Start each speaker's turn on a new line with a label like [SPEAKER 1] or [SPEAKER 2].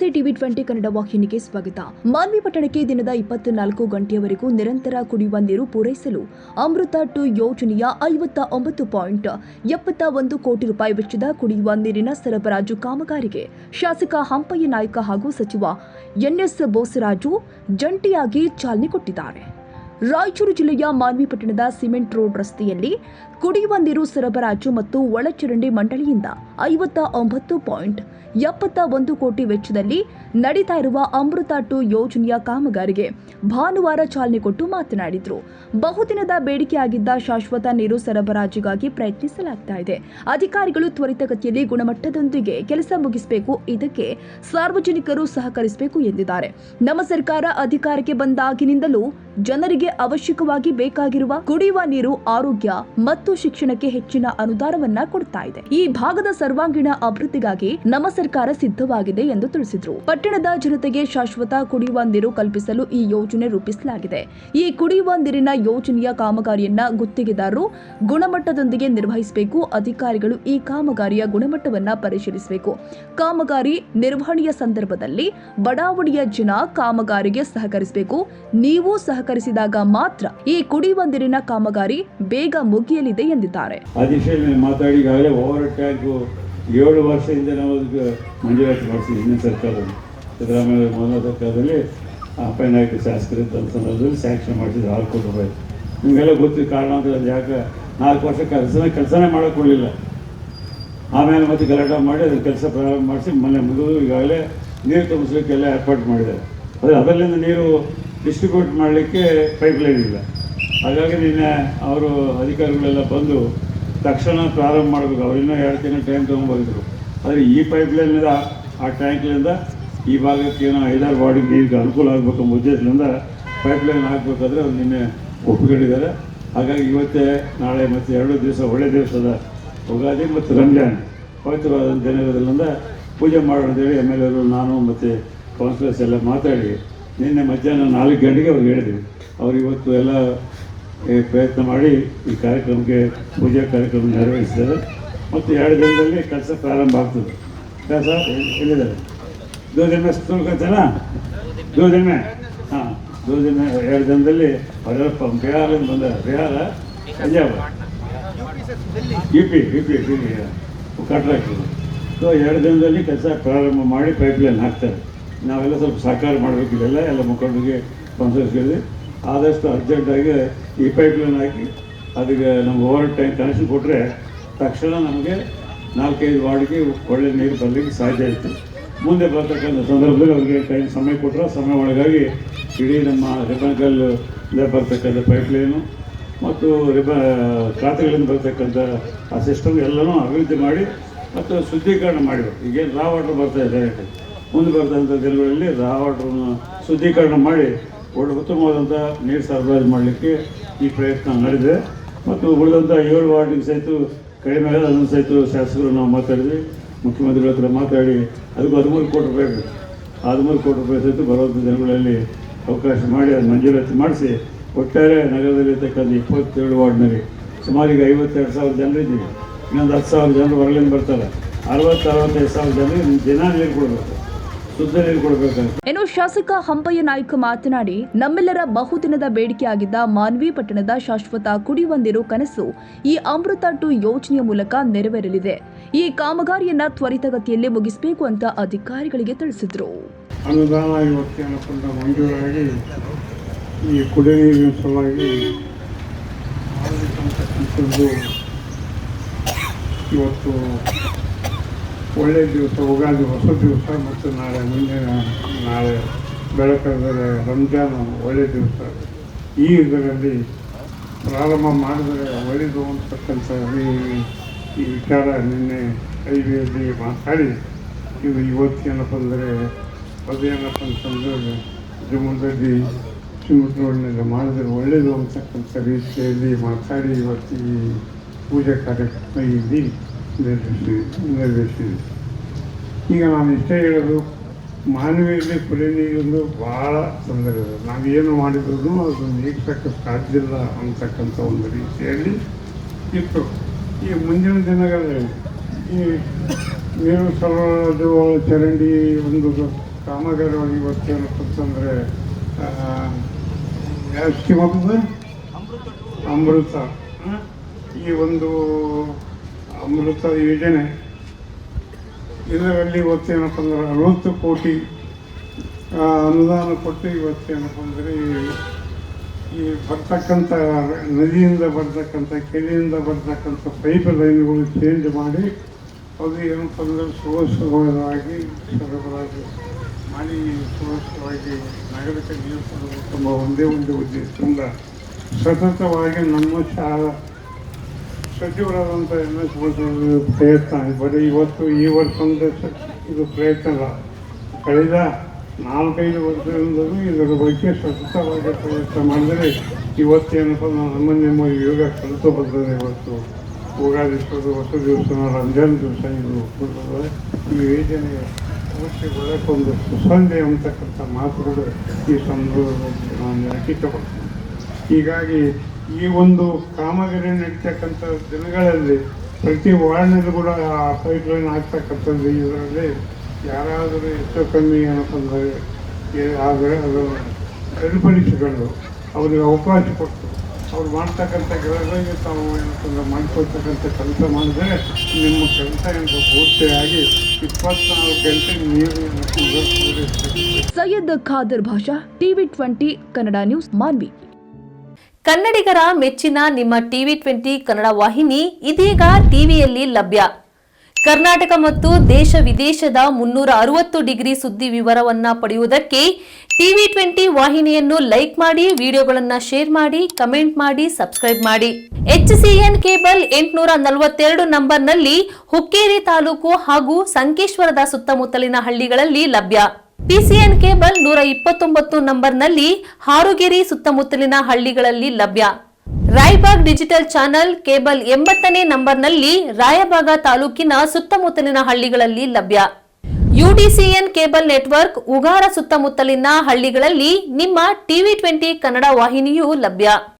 [SPEAKER 1] ನಮಸ್ತೆ ಟಿವಿ 20 ಕನ್ನಡ ವಾಹಿನಿಗೆ ಸ್ವಾಗತ. ಮಾನ್ವಿ ಪಟ್ಟಣಕ್ಕೆ ದಿನದ 24 ಗಂಟೆಯವರೆಗೂ ನಿರಂತರ ಕುಡಿಯುವ ನೀರು ಪೂರೈಸಲು ಅಮೃತ 2 ಯೋಜನೆಯ 59.71 ಕೋಟಿ ರೂಪಾಯಿ ವೆಚ್ಚದ ಕುಡಿಯುವ ನೀರಿನ ಸರಬರಾಜು ಕಾಮಗಾರಿಗೆ ಶಾಸಕ ಹಂಪಯ್ಯ ನಾಯ್ಕ ಹಾಗೂ ಸಚಿವ ಎನ್ಎಸ್ ಬೋಸರಾಜು ಜಂಟಿಯಾಗಿ ಚಾಲನೆ ಕೊಟ್ಟಿದ್ದಾರೆ. ರಾಯಚೂರು ಜಿಲ್ಲೆಯ ಮಾನ್ವಿ ಪಟ್ಟಣದ ಸಿಮೆಂಟ್ ರೋಡ್ ರಸ್ತೆಯಲ್ಲಿ ಕುಡಿಯುವ ನೀರು ಸರಬರಾಜು ಮತ್ತು ಒಳಚರಂಡಿ ಮಂಡಳಿಯಿಂದ 59.71 ಕೋಟಿ ವೆಚ್ಚದಲ್ಲಿ ನಡೀತಾ ಇರುವ ಅಮೃತ 2 ಯೋಜನೆಯ ಕಾಮಗಾರಿಗೆ ಭಾನುವಾರ ಚಾಲನೆ ಕೊಟ್ಟು ಮಾತನಾಡಿದರು. ಬಹುದಿನದ ಬೇಡಿಕೆಯಾಗಿದ್ದ ಶಾಶ್ವತ ನೀರು ಸರಬರಾಜಿಗಾಗಿ ಪ್ರಯತ್ನಿಸಲಾಗ್ತಾ ಇದೆ. ಅಧಿಕಾರಿಗಳು ತ್ವರಿತಗತಿಯಲ್ಲಿ ಗುಣಮಟ್ಟದೊಂದಿಗೆ ಕೆಲಸ ಮುಗಿಸಬೇಕು, ಇದಕ್ಕೆ ಸಾರ್ವಜನಿಕರು ಸಹಕರಿಸಬೇಕು ಎಂದಿದ್ದಾರೆ. ನಮ್ಮ ಸರ್ಕಾರ ಅಧಿಕಾರಕ್ಕೆ ಬಂದಾಗಿನಿಂದಲೂ ಜನರಿಗೆ ಅವಶ್ಯಕವಾಗಿ ಬೇಕಾಗಿರುವ ಕುಡಿಯುವ ನೀರು, ಆರೋಗ್ಯ ಮತ್ತು ಶಿಕ್ಷಣಕ್ಕೆ ಹೆಚ್ಚಿನ ಅನುದಾನವನ್ನ ಕೊಡ್ತಾ ಇದೆ. ಈ ಭಾಗದ ಸರ್ವಾಂಗೀಣ ಅಭಿವೃದ್ಧಿಗಾಗಿ ನಮ್ಮ ಸರ್ಕಾರ ಸಿದ್ಧವಾಗಿದೆ ಎಂದು ತಿಳಿಸಿದರು. ಪಟ್ಟಣದ ಜನತೆಗೆ ಶಾಶ್ವತ ಕುಡಿಯುವ ನೀರು ಕಲ್ಪಿಸಲು ಈ ಯೋಜನೆ ರೂಪಿಸಲಾಗಿದೆ. ಈ ಕುಡಿಯುವ ನೀರಿನ ಯೋಜನೆಯ ಕಾಮಗಾರಿಯನ್ನ ಗುತ್ತಿಗೆದಾರರು ಗುಣಮಟ್ಟದೊಂದಿಗೆ ನಿರ್ವಹಿಸಬೇಕು. ಅಧಿಕಾರಿಗಳು ಈ ಕಾಮಗಾರಿಯ ಗುಣಮಟ್ಟವನ್ನ ಪರಿಶೀಲಿಸಬೇಕು. ಕಾಮಗಾರಿ ನಿರ್ವಹಣೆಯ ಸಂದರ್ಭದಲ್ಲಿ ಬಡಾವಣೆಯ ಜನ ಕಾಮಗಾರಿಗೆ ಸಹಕರಿಸಬೇಕು. ನೀವು ಸಹಕರಿಸಿದಾಗ ಮಾತ್ರ ಈ ಕುಡಿಯುವ ನೀರಿನ ಕಾಮಗಾರಿ ಬೇಗ ಮುಗಿಯಲಿದೆ ಎಂದಿದ್ದಾರೆ.
[SPEAKER 2] ಮಾತಾಡಿ 7 ವರ್ಷದಿಂದ ನಾವು ಅದಕ್ಕೆ ಮಂಜೂರಾತಿ ಮಾಡಿಸಿದ್ವಿ. ಹಿಂದಿನ ಸರ್ಕಾರದಲ್ಲಿ, ಸಿದ್ದರಾಮಯ್ಯ ಮೊದಲ ಸರ್ಕಾರದಲ್ಲಿ ಹಂಪಯ್ಯ ನಾಯ್ಕ ಶಾಸಕರಿದ್ದ ಸಂದರ್ಭದಲ್ಲಿ ಸ್ಯಾಂಕ್ಷನ್ ಮಾಡಿಸಿದ್ರು 6 ಕೋಟಿ ರೂಪಾಯಿ. ನಿಮಗೆಲ್ಲ ಗೊತ್ತಿದ್ದ ಕಾರಣಾಂತರ ಯಾಕೆ 4 ವರ್ಷ ಕೆಲಸನೇ ಮಾಡೋಕ್ಕೊಳ್ಳಿಲ್ಲ. ಆಮೇಲೆ ಮತ್ತೆ ಗಲಾಟೆ ಮಾಡಿ ಅದನ್ನು ಕೆಲಸ ಪ್ರಾರಂಭ ಮಾಡಿಸಿ ಮೊನ್ನೆ ಮುಗಿದು ಈಗಾಗಲೇ ನೀರು ತುಂಬಿಸ್ಲಿಕ್ಕೆಲ್ಲ ಏರ್ಪಾಟ್ ಮಾಡಿದ್ದಾರೆ. ಅದರಲ್ಲಿಂದ ನೀರು ಡಿಸ್ಟ್ರಿಬ್ಯೂಟ್ ಮಾಡಲಿಕ್ಕೆ ಪೈಪ್ಲೈನ್ ಇಲ್ಲ. ಹಾಗಾಗಿ ನಿನ್ನೆ ಅವರು ಅಧಿಕಾರಿಗಳೆಲ್ಲ ಬಂದು ತಕ್ಷಣ ಪ್ರಾರಂಭ ಮಾಡಬೇಕು. ಅವರಿನ್ನೂ 2 ತಿಂಗಳು ಟೈಮ್ ತೊಗೊಂಡ್ಬಂದಿದ್ರು. ಆದರೆ ಈ ಪೈಪ್ಲೈನಿಂದ ಆ ಟ್ಯಾಂಕ್ಲಿಂದ ಈ ಭಾಗಕ್ಕೆ ಏನೋ 5-6 ವಾರ್ಡಿಗೆ ನೀರಿಗೆ ಅನುಕೂಲ ಆಗಬೇಕು ಎಂಬ ಉದ್ದೇಶದಿಂದ ಪೈಪ್ಲೈನ್ ಹಾಕಬೇಕಾದ್ರೆ ಅವ್ರು ನಿನ್ನೆ ಒಪ್ಪಿಕೊಂಡಿದ್ದಾರೆ. ಹಾಗಾಗಿ ಇವತ್ತೇ ನಾಳೆ ಮತ್ತು 2 ದಿವಸ ಒಳ್ಳೆಯ ದಿವಸದ ಯುಗಾದಿ ಮತ್ತು ರಂಜಾನ್ ಪವಿತ್ರವಾದ ದಿನಗಳಿಂದ ಪೂಜೆ ಮಾಡೋಣ ಅಂತೇಳಿ MLA ಅವರು, ನಾನು ಮತ್ತು ಕೌನ್ಸಿಲರ್ಸ್ ಎಲ್ಲ ಮಾತಾಡಿ ನಿನ್ನೆ ಮಧ್ಯಾಹ್ನ 4 ಗಂಟೆಗೆ ಅವ್ರಿಗೆ ಹೇಳಿದ್ವಿ. ಅವ್ರು ಇವತ್ತು ಎಲ್ಲ ಪ್ರಯತ್ನ ಮಾಡಿ ಈ ಕಾರ್ಯಕ್ರಮಕ್ಕೆ ಪೂಜಾ ಕಾರ್ಯಕ್ರಮ ನೆರವೇರಿಸಿದ್ದಾರೆ. ಮತ್ತು 2 ದಿನದಲ್ಲಿ ಕೆಲಸ ಪ್ರಾರಂಭ ಆಗ್ತದೆ. ಕೆಲಸ ಎಲ್ಲಿದ್ದಾರೆ 2 ದಿನ ತುಳ್ಕೊತಾನ 2 ದಿನ ಹಾಂ 2 ದಿನ 2 ದಿನದಲ್ಲಿ ಅವರೆಲ್ಲ ಬಿಹಾರದಿಂದ ಬಂದ Bihar Punjab U P contractor. So 2 ದಿನದಲ್ಲಿ ಕೆಲಸ ಪ್ರಾರಂಭ ಮಾಡಿ ಪೈಪ್ಲೈನ್ ಹಾಕ್ತಾರೆ. ನಾವೆಲ್ಲ ಸ್ವಲ್ಪ ಸಹಕಾರ ಮಾಡಬೇಕಿಲ್ಲ. ಎಲ್ಲ ಮುಖಂಡರಿಗೆ ಕೌನ್ಸಿಲರ್ಸ್ಗಳಿಗೆ ಆದಷ್ಟು ಅರ್ಜೆಂಟಾಗಿ ಈ ಪೈಪ್ಲೈನ್ ಹಾಕಿ ಅದಕ್ಕೆ ನಮ್ಗೆ ಓವರ್ ಟೈಮ್ ಕನೆಕ್ಷನ್ ಕೊಟ್ಟರೆ ತಕ್ಷಣ ನಮಗೆ 4-5 ವಾರ್ಡ್ಗೆ ಒಳ್ಳೆ ನೀರು ಬರಲಿಕ್ಕೆ ಸಾಧ್ಯ ಇತ್ತು. ಮುಂದೆ ಬರ್ತಕ್ಕಂಥ ಸಂದರ್ಭದಲ್ಲಿ ಅವ್ರಿಗೆ ಟೈಮ್ ಸಮಯ ಕೊಟ್ಟರೆ ಸಮಯ ಒಳಗಾಗಿ ಇಡೀ ನಮ್ಮ ರಿಬನ್ಕಲ್ಲಿಂದ ಬರ್ತಕ್ಕಂಥ ಪೈಪ್ಲೈನು ಮತ್ತು ಖಾತೆಗಳಿಂದ ಬರ್ತಕ್ಕಂಥ ಆ ಸಿಸ್ಟಮ್ ಎಲ್ಲನೂ ಅಭಿವೃದ್ಧಿ ಮಾಡಿ ಮತ್ತು ಶುದ್ಧೀಕರಣ ಮಾಡಬೇಕು. ಈಗೇನು ರಾ ವಾಟರ್ ಬರ್ತಾಯಿದೆ ಡೈರೆಕ್ಟ್, ಮುಂದೆ ಬರ್ತಕ್ಕಂಥ ದಿನಗಳಲ್ಲಿ ರಾ ವಾಟ್ರನ್ನು ಶುದ್ಧೀಕರಣ ಮಾಡಿ ಉತ್ತಮವಾದಂಥ ನೀರು ಸರಬರಾಜು ಮಾಡಲಿಕ್ಕೆ ಈ ಪ್ರಯತ್ನ ನಡೆದಿದೆ. ಮತ್ತು ಉಳಿದಂಥ 7 ವಾರ್ಡಿಗೆ ಸಹಿತ ಕಡಿಮೆ ಆಗಿದೆ. ಅದನ್ನು ಸಹಿತ ಶಾಸಕರು ನಾವು ಮಾತಾಡಿದ್ವಿ, ಮುಖ್ಯಮಂತ್ರಿಗಳ ಹತ್ರ ಮಾತಾಡಿ ಅದಕ್ಕೂ 13 ಕೋಟಿ ರೂಪಾಯಿ ಬೇಕು. 13 ಕೋಟಿ ರೂಪಾಯಿ ಸಹಿತ ಬರುವಂಥ ದಿನಗಳಲ್ಲಿ ಅವಕಾಶ ಮಾಡಿ ಅದು ಮಂಜೂರಾತಿ ಮಾಡಿಸಿ ಒಟ್ಟಾರೆ ನಗರದಲ್ಲಿರ್ತಕ್ಕಂಥ 27 ವಾರ್ಡ್ನಲ್ಲಿ ಸುಮಾರು ಈಗ 52,000 ಜನರಿದ್ದೀವಿ. ಇನ್ನೊಂದು 10,000 ಜನರು ಹೊರಗಿಂದ ಬರ್ತಾರೆ. 60,000-65,000 ಜನರಿಗೆ ದಿನ ನೀರು ಕೊಡಬೇಕು, ಶುದ್ಧ ನೀರು ಕೊಡಬೇಕಾಗುತ್ತೆ.
[SPEAKER 1] ಇನ್ನು ಶಾಸಕ ಹಂಪಯ್ಯ ನಾಯ್ಕ ಮಾತನಾಡಿ, ನಮ್ಮೆಲ್ಲರ ಬಹುದಿನದ ಬೇಡಿಕೆಯಾಗಿದ್ದ ಮಾನ್ವಿ ಪಟ್ಟಣದ ಶಾಶ್ವತ ಕುಡಿಯುವ ನೀರು ಕನಸು ಈ ಅಮೃತ 2 ಯೋಜನೆಯ ಮೂಲಕ ನೆರವೇರಲಿದೆ. ಈ ಕಾಮಗಾರಿಯನ್ನ ತ್ವರಿತಗತಿಯಲ್ಲಿ ಮುಗಿಸಬೇಕು ಅಂತ ಅಧಿಕಾರಿಗಳಿಗೆ ತಿಳಿಸಿದರು.
[SPEAKER 3] ಅನುದಾನ ಇವತ್ತೇನಪ್ಪ ಮಂಜೂರಾಗಿ ಈ ಕುಡಿಯ ನೀರಿನ ಸಲುವಾಗಿ ಇವತ್ತು ಒಳ್ಳೆಯ ದಿವಸ, ಯುಗಾದಿ ಹೊಸ ದಿವಸ ಮತ್ತು ನಾಳೆ ಬೆಳಕಾದರೆ ರಂಜಾನ್ ಒಳ್ಳೆಯ ದಿವಸ. ಈ ಇದರಲ್ಲಿ ಪ್ರಾರಂಭ ಮಾಡಿದರೆ ಒಳ್ಳೆಯದು ಅಂತಕ್ಕಂಥ ಈ ವಿಚಾರ ನಿನ್ನೆ ಕೈಯಲ್ಲಿ ಮಾತಾಡಿ ಇದು ಇವತ್ತೇನಪ್ಪ ಅಂದರೆ ಅದೇನಪ್ಪ ಅಂತಂದರೆ ಜಮ್ಮುದಲ್ಲಿ ಸಿಮೆಂಟ್ ರೋಡ್ನಲ್ಲಿ ಮಾಡಿದರೆ ಒಳ್ಳೆಯದು ಅಂತಕ್ಕಂಥ ರೀತಿಯಲ್ಲಿ ಮಾತಾಡಿ ಇವತ್ತು ಈ ಪೂಜೆ ಕಾರ್ಯಕ್ರಮ ಇಲ್ಲಿ ನೆರವೇರಿಸಿದೆ. ಈಗ ನಾನು ಇಷ್ಟೇ ಹೇಳೋದು, ಮಾನವೀಯಲ್ಲಿ ಕುಡಿಯ ನೀರಿಂದು ಭಾಳ ತೊಂದರೆ ಇದೆ. ನಾವೇನು ಮಾಡಿದ್ರು ಅದನ್ನು ನೀಗ್ಸೋಕ್ಕೆ ಸಾಧ್ಯ ಇಲ್ಲ ಅಂತಕ್ಕಂಥ ಒಂದು ರೀತಿಯಲ್ಲಿ ಇತ್ತು. ಈ ಮುಂದಿನ ದಿನಗಳಲ್ಲಿ ಈ ನೀರು ಸರಬರಾಜು ಚರಂಡಿ ಒಂದು ಕಾಮಗಾರಿ ಒಳಗೆ ಇವತ್ತೇನಪ್ಪ ಅಂತಂದರೆ ಯಾವ ಸ್ಕೀಮ್ ಆಗ್ತದೆ ಅಮೃತ. ಈ ಒಂದು ಅಮೃತ ಯೋಜನೆ ಇದರಲ್ಲಿ ಇವತ್ತೇನಪ್ಪ ಅಂದ್ರೆ 60 ಕೋಟಿ ಅನುದಾನ ಕೊಟ್ಟು ಇವತ್ತೇನಪ್ಪ ಅಂದರೆ ಈ ಬರ್ತಕ್ಕಂಥ ನದಿಯಿಂದ ಬರ್ತಕ್ಕಂಥ ಕೆರೆಯಿಂದ ಬರ್ತಕ್ಕಂಥ ಪೈಪ್ ಲೈನ್ಗಳು ಚೇಂಜ್ ಮಾಡಿ ಅದು ಏನಪ್ಪ ಅಂದರೆ ಸುರಕ್ಷಿತವಾಗಿ ಸರಬರಾಜು ಮಾಡಿ ಸುರಕ್ಷಿತವಾಗಿ ನಗರಕ್ಕೆ ನೀರು ಕೊಡಬೇಕು ಎಂಬ ಒಂದೇ ಒಂದು ಉದ್ದೇಶದಿಂದ ಸತತವಾಗಿ ನಮ್ಮ ಸಚಿವರಾದಂಥ MS ಪ್ರಯತ್ನ. ಬರೀ ಇವತ್ತು ಈ ವರ್ಷ ಇದು ಪ್ರಯತ್ನ ಅಲ್ಲ, ಕಳೆದ 4-5 ವರ್ಷದಿಂದಲೂ ಇದರ ಬಗ್ಗೆ ಸತತವಾಗಿ ಪ್ರಯತ್ನ ಮಾಡಿದರೆ ಇವತ್ತೇನಪ್ಪ ನಿಮ್ಮ ಯೋಗ ಕಲಿತು ಬರ್ತದೆ. ಇವತ್ತು ಯುಗಾದಿ ಹೊಸ ದಿವಸ, ರಂಜಾನ್ ದಿವಸ ಇದು ಈ ಯೋಜನೆ ಪೂರ್ತಿಗೊಳ್ಳಕ್ಕೆ ಒಂದು ಸುಸಂಧೆ ಅಂತಕ್ಕಂಥ ಮಾತುಗಳು ಈ ಸಂದರ್ಭದಲ್ಲಿ ನಾನು ಇಷ್ಟಪಡ್ತೀನಿ. ಹೀಗಾಗಿ ಈ ಒಂದು ಕಾಮಗಾರಿ ನಡೀತಕ್ಕಂಥ ದಿನಗಳಲ್ಲಿ ಪ್ರತಿ ವಾರ್ಡ್ನಲ್ಲೂ ಕೂಡ ಆ ಪೈಪ್ಲೈನ್ ಆಗ್ತಕ್ಕಂಥದ್ದು. ಇದರಲ್ಲಿ ಯಾರಾದರೂ ಹೆಚ್ಚು ಕಮ್ಮಿ ಏನಪ್ಪ ಅಂದರೆ ಆದರೆ ಅದು ಸರಿಪಡಿಸಿಕೊಂಡು ಅವರಿಗೆ ಅವಕಾಶ ಕೊಟ್ಟು ಅವ್ರು ಮಾಡ್ತಕ್ಕಂಥ ಕೆಲಸಗಳಿಗೆ ತಾವು ಏನಂತಂದ್ರೆ ಮಾಡಿಕೊಡ್ತಕ್ಕಂಥ ಕೆಲಸ ಮಾಡಿದ್ರೆ ನಿಮ್ಮ ಕೆಲಸ ಏನೋ ಪೂರ್ತಿಯಾಗಿ 24 ಗಂಟೆ ನೀರು
[SPEAKER 1] ಸೈಯದ್ ಖಾದರ್ ಭಾಷಾ, TV20 ಕನ್ನಡ ನ್ಯೂಸ್, ಮಾನ್ವಿ.
[SPEAKER 4] ಕನ್ನಡಿಗರ ಮೆಚ್ಚಿನ ನಿಮ್ಮ TV20 ಕನ್ನಡ ವಾಹಿನಿ ಇದೀಗ ಟಿವಿಯಲ್ಲಿ ಲಭ್ಯ. ಕರ್ನಾಟಕ ಮತ್ತು ದೇಶ ವಿದೇಶದ 360 ಡಿಗ್ರಿ ಸುದ್ದಿ ವಿವರವನ್ನ ಪಡೆಯುವುದಕ್ಕೆ TV20 ವಾಹಿನಿಯನ್ನು ಲೈಕ್ ಮಾಡಿ, ವಿಡಿಯೋಗಳನ್ನು ಶೇರ್ ಮಾಡಿ, ಕಮೆಂಟ್ ಮಾಡಿ, ಸಬ್ಸ್ಕ್ರೈಬ್ ಮಾಡಿ. HCN ಕೇಬಲ್ 842 ನಂಬರ್ನಲ್ಲಿ ಹುಕ್ಕೇರಿ ತಾಲೂಕು ಹಾಗೂ ಸಂಕೇಶ್ವರದ ಸುತ್ತಮುತ್ತಲಿನ ಹಳ್ಳಿಗಳಲ್ಲಿ ಲಭ್ಯ. PCN ಕೇಬಲ್ 129 ನಂಬರ್ನಲ್ಲಿ ಹಾರುಗೆರೆ ಸುತ್ತಮುತ್ತಲಿನ ಹಳ್ಳಿಗಳಲ್ಲಿ ಲಭ್ಯ. ರಾಯಬಾಗ್ ಡಿಜಿಟಲ್ ಚಾನೆಲ್ ಕೇಬಲ್ 80ನೇ ನಂಬರ್ನಲ್ಲಿ ರಾಯಬಾಗ ತಾಲೂಕಿನ ಸುತ್ತಮುತ್ತಲಿನ ಹಳ್ಳಿಗಳಲ್ಲಿ ಲಭ್ಯ. UDCN ಕೇಬಲ್ ನೆಟ್ವರ್ಕ್ ಉಗಾರ ಸುತ್ತಮುತ್ತಲಿನ ಹಳ್ಳಿಗಳಲ್ಲಿ ನಿಮ್ಮ TV20 ಕನ್ನಡ ವಾಹಿನಿಯೂ ಲಭ್ಯ.